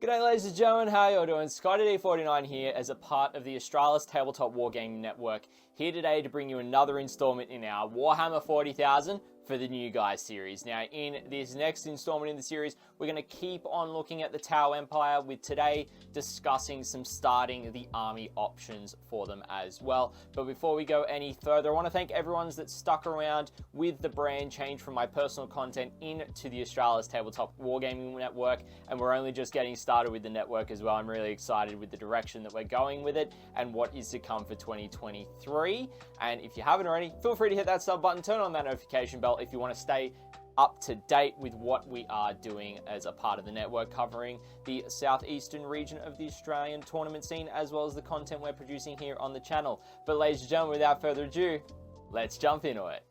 G'day ladies and gentlemen, how you all doing? SkyDD49 here as a part of the Australis Tabletop Wargaming Network, here today to bring you another installment in our Warhammer 40,000 for the New Guys series. Now in this next installment in the series, we're going to keep on looking at the Tau Empire, with today discussing some starting the army options for them as well. But before we go any further, I want to thank everyone that's stuck around with the brand change from my personal content into the Australis Tabletop Wargaming Network, and we're only just getting started with the network as well. I'm really excited with the direction that we're going with it and what is to come for 2023. And if you haven't already, feel free to hit that sub button, turn on that notification bell if you want to stay up to date with what we are doing as a part of the network, covering the southeastern region of the Australian tournament scene, as well as the content we're producing here on the channel. But ladies and gentlemen, without further ado, let's jump into it.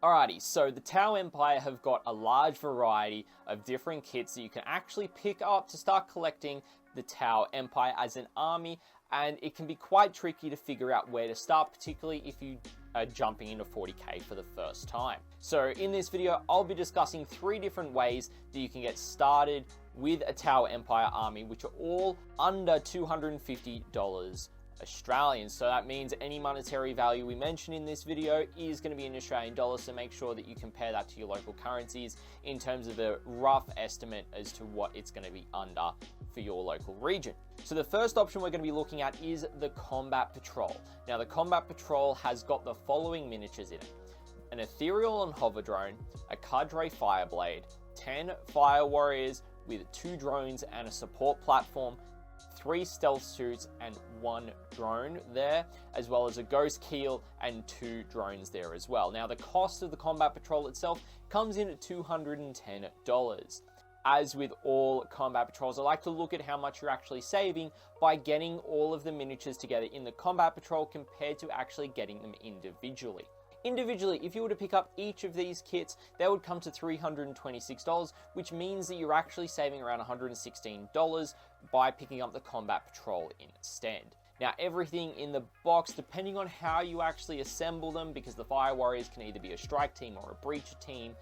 Alrighty, so the Tau Empire have got a large variety of different kits that you can actually pick up to start collecting the Tau Empire as an army, and it can be quite tricky to figure out where to start, particularly if you are jumping into 40k for the first time. So in this video, I'll be discussing 3 different ways that you can get started with a Tau Empire army, which are all under $250 Australian. So that means any monetary value we mention in this video is going to be in Australian dollars, so make sure that you compare that to your local currencies in terms of a rough estimate as to what it's going to be under for your local region. So the first option we're going to be looking at is the Combat Patrol. Now the Combat Patrol has got the following miniatures in it: an Ethereal and Hover Drone, a Cadre Fireblade, 10 Fire Warriors with 2 drones and a support platform, 3 stealth suits and 1 drone there, as well as a ghost keel and 2 drones there as well. Now the cost of the Combat Patrol itself comes in at $210. As with all Combat Patrols, I like to look at how much you're actually saving by getting all of the miniatures together in the Combat Patrol compared to actually getting them individually. Individually, if you were to pick up each of these kits, they would come to $326, which means that you're actually saving around $116 by picking up the Combat Patrol instead. Now, everything in the box, depending on how you actually assemble them, because the Fire Warriors can either be a strike team or a breacher team,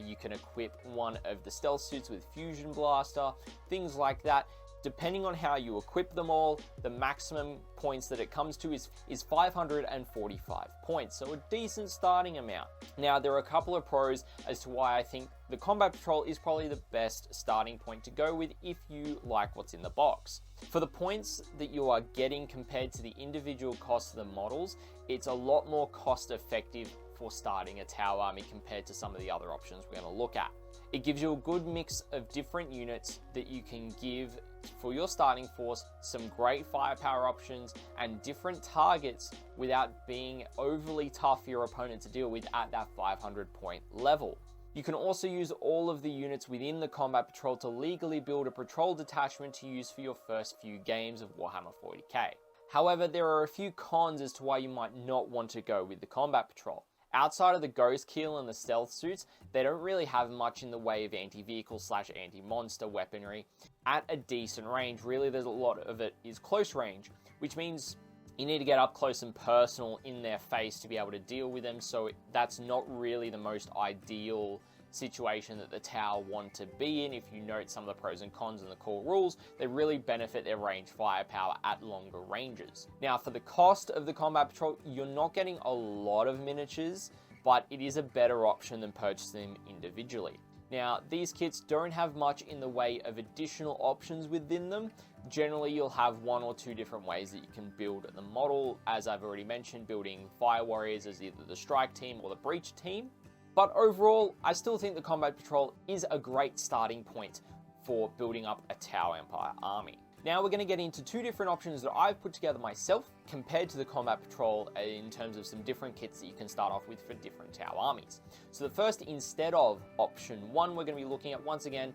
you can equip one of the stealth suits with Fusion Blaster, things like that. Depending on how you equip them all, the maximum points that it comes to is 545 points, so a decent starting amount. Now, there are a couple of pros as to why I think the Combat Patrol is probably the best starting point to go with if you like what's in the box. For the points that you are getting compared to the individual cost of the models, it's a lot more cost effective for starting a Tau army compared to some of the other options we're going to look at. It gives you a good mix of different units that you can give for your starting force, some great firepower options and different targets without being overly tough for your opponent to deal with at that 500 point level. You can also use all of the units within the Combat Patrol to legally build a patrol detachment to use for your first few games of Warhammer 40k. However, there are a few cons as to why you might not want to go with the Combat Patrol. Outside of the ghost keel and the stealth suits, they don't really have much in the way of anti-vehicle / anti-monster weaponry at a decent range. Really, there's a lot of it is close range, which means you need to get up close and personal in their face to be able to deal with them, so that's not really the most ideal situation that the Tau want to be in. If you note some of the pros and cons and the core rules, they really benefit their range firepower at longer ranges. Now, for the cost of the Combat Patrol, you're not getting a lot of miniatures, but it is a better option than purchasing them individually. Now, these kits don't have much in the way of additional options within them. Generally, you'll have 1 or 2 different ways that you can build the model. As I've already mentioned, building Fire Warriors as either the strike team or the breach team. But overall, I still think the Combat Patrol is a great starting point for building up a Tau Empire army. Now we're going to get into 2 different options that I've put together myself compared to the Combat Patrol in terms of some different kits that you can start off with for different Tau armies. So the first, instead of option 1, we're going to be looking at, once again,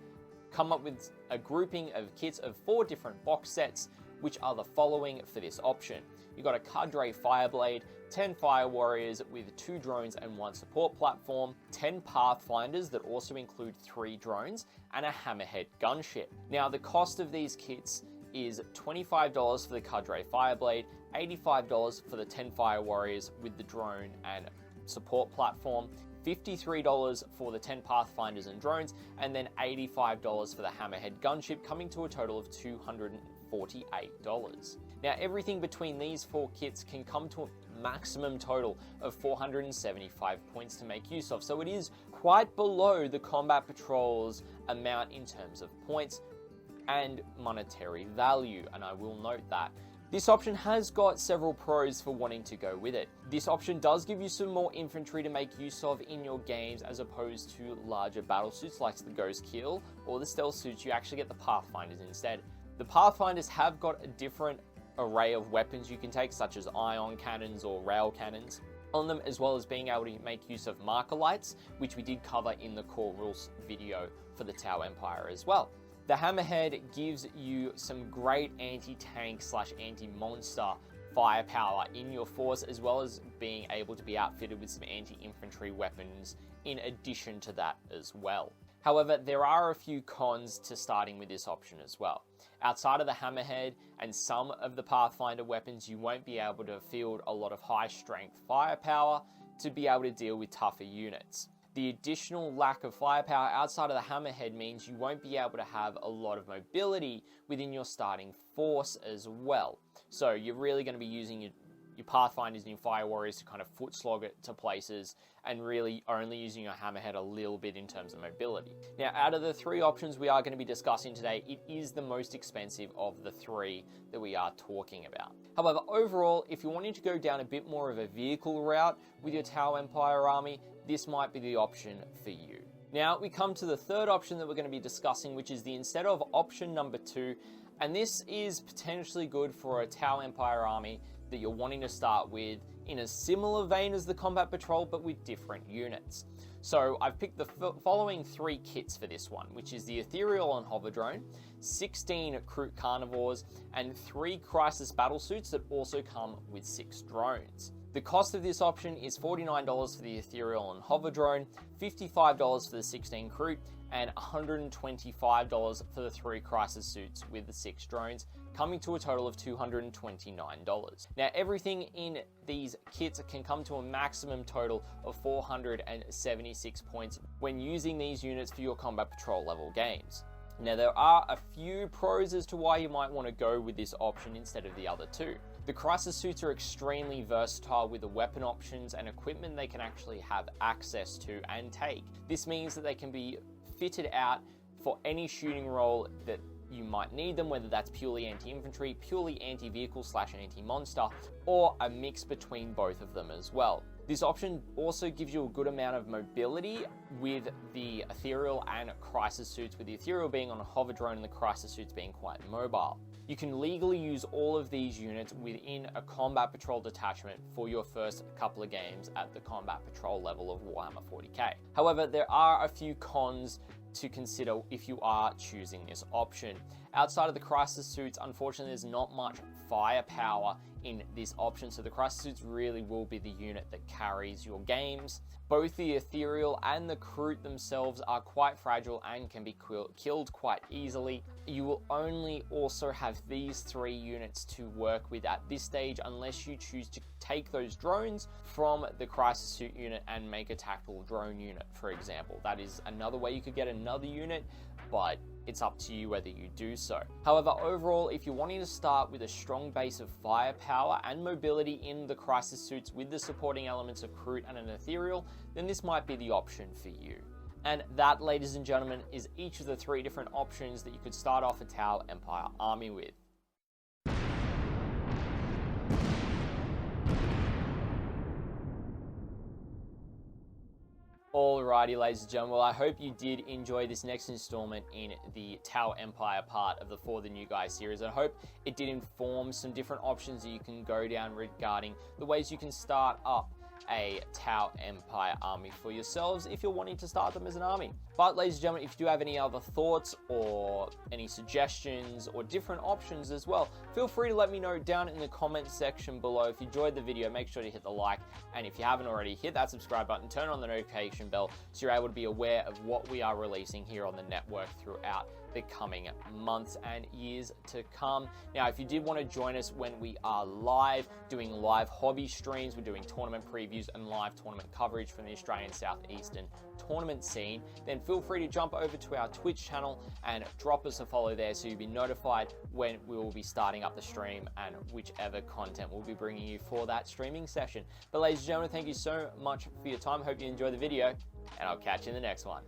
come up with a grouping of kits of 4 different box sets, which are the following for this option. You've got a Cadre Fireblade, 10 Fire Warriors with 2 drones and 1 support platform, 10 Pathfinders that also include 3 drones, and a Hammerhead gunship. Now the cost of these kits is $25 for the Cadre Fireblade, $85 for the 10 Fire Warriors with the drone and support platform, $53 for the 10 Pathfinders and drones, and then $85 for the Hammerhead gunship, coming to a total of $248. Now, everything between these 4 kits can come to a maximum total of 475 points to make use of, so it is quite below the Combat Patrol's amount in terms of points and monetary value, and I will note that. This option has got several pros for wanting to go with it. This option does give you some more infantry to make use of in your games as opposed to larger battle suits like the Ghost Kill or the Stealth suits. You actually get the Pathfinders instead. The Pathfinders have got a different array of weapons you can take, such as ion cannons or rail cannons on them, as well as being able to make use of marker lights, which we did cover in the core rules video for the Tau Empire as well. The Hammerhead gives you some great anti-tank / anti-monster firepower in your force, as well as being able to be outfitted with some anti-infantry weapons in addition to that as well. However, there are a few cons to starting with this option as well. Outside of the Hammerhead and some of the Pathfinder weapons, you won't be able to field a lot of high strength firepower to be able to deal with tougher units. The additional lack of firepower outside of the Hammerhead means you won't be able to have a lot of mobility within your starting force as well. So you're really going to be using your Pathfinders and your Fire Warriors to kind of foot slog it to places, and really only using your Hammerhead a little bit in terms of mobility. Now, out of the 3 options we are going to be discussing today, it is the most expensive of the 3 that we are talking about. However, overall, if you're wanting to go down a bit more of a vehicle route with your Tau Empire army, this might be the option for you. Now, we come to the 3rd option that we're going to be discussing, which is the instead of option number 2, and this is potentially good for a Tau Empire army that you're wanting to start with in a similar vein as the Combat Patrol, but with different units. So I've picked the following 3 kits for this one, which is the Ethereal and Hover Drone, 16 Kroot Carnivores, and 3 Crisis Battle Suits that also come with 6 drones. The cost of this option is $49 for the Ethereal and Hover Drone, $55 for the 16 Kroot, and $125 for the 3 Crisis Suits with the 6 drones, coming to a total of $229. Now, everything in these kits can come to a maximum total of 476 points when using these units for your Combat Patrol level games. Now, there are a few pros as to why you might want to go with this option instead of the other 2. The Crisis Suits are extremely versatile with the weapon options and equipment they can actually have access to and take. This means that they can be fitted out for any shooting role that you might need them, whether that's purely anti-infantry, purely anti-vehicle / anti-monster, or a mix between both of them as well. This option also gives you a good amount of mobility with the Ethereal and Crisis Suits, with the Ethereal being on a hover drone and the Crisis Suits being quite mobile. You can legally use all of these units within a Combat Patrol detachment for your first couple of games at the Combat Patrol level of Warhammer 40k. However, there are a few cons to consider if you are choosing this option. Outside of the Crisis Suits, unfortunately, there's not much firepower in this option, so the Crisis Suits really will be the unit that carries your games. Both the Ethereal and the Kroot themselves are quite fragile and can be killed quite easily. You will only also have these 3 units to work with at this stage unless you choose to take those drones from the Crisis Suit unit and make a tactical drone unit, for example. That is another way you could get another unit, but it's up to you whether you do so. However, overall, if you're wanting to start with a strong base of firepower and mobility in the Crisis Suits with the supporting elements of Kroot and an Ethereal, then this might be the option for you. And that, ladies and gentlemen, is each of the 3 different options that you could start off a Tau Empire army with. Alrighty, ladies and gentlemen, well, I hope you did enjoy this next installment in the Tau Empire part of the For the New Guys series. I hope it did inform some different options that you can go down regarding the ways you can start up a Tau Empire army for yourselves if you're wanting to start them as an army. But ladies and gentlemen, if you do have any other thoughts or any suggestions or different options as well, feel free to let me know down in the comments section below. If you enjoyed the video, make sure to hit the like, and if you haven't already, hit that subscribe button, turn on the notification bell so you're able to be aware of what we are releasing here on the network throughout the coming months and years to come. Now, if you did want to join us when we are live, doing live hobby streams, we're doing tournament previews and live tournament coverage from the Australian Southeastern tournament scene, then feel free to jump over to our Twitch channel and drop us a follow there so you'll be notified when we will be starting up the stream and whichever content we'll be bringing you for that streaming session. But ladies and gentlemen, thank you so much for your time. Hope you enjoyed the video, and I'll catch you in the next one.